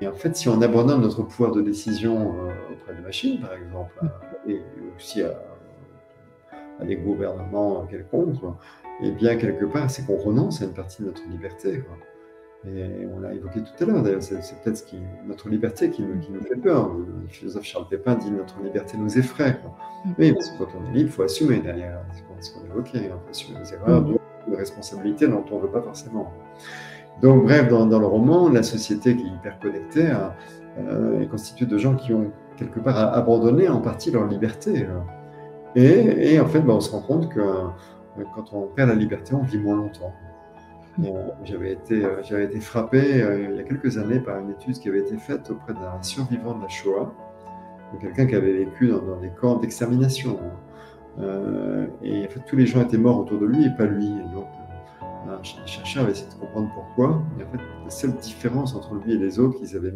Et en fait, si on abandonne notre pouvoir de décision auprès des machines, par exemple, et aussi à des gouvernements quelconques, et bien quelque part, c'est qu'on renonce à une partie de notre liberté, quoi. Et on l'a évoqué tout à l'heure, d'ailleurs, c'est peut-être notre liberté qui nous fait peur. Le philosophe Charles Pépin dit notre liberté nous effraie, quoi. Oui, parce que quand on est libre, il faut assumer derrière ce qu'on évoquait. Il faut assumer les erreurs, les responsabilités dont on ne veut pas forcément. Donc, bref, dans le roman, la société qui est hyper connectée est constituée de gens qui ont quelque part abandonné en partie leur liberté. Et en fait, on se rend compte que quand on perd la liberté, on vit moins longtemps. J'avais été frappé il y a quelques années par une étude qui avait été faite auprès d'un survivant de la Shoah, quelqu'un qui avait vécu dans des camps d'extermination. Et en fait, tous les gens étaient morts autour de lui et pas lui. Et donc, les chercheurs avaient essayé de comprendre pourquoi. Et en fait, la seule différence entre lui et les autres qu'ils avaient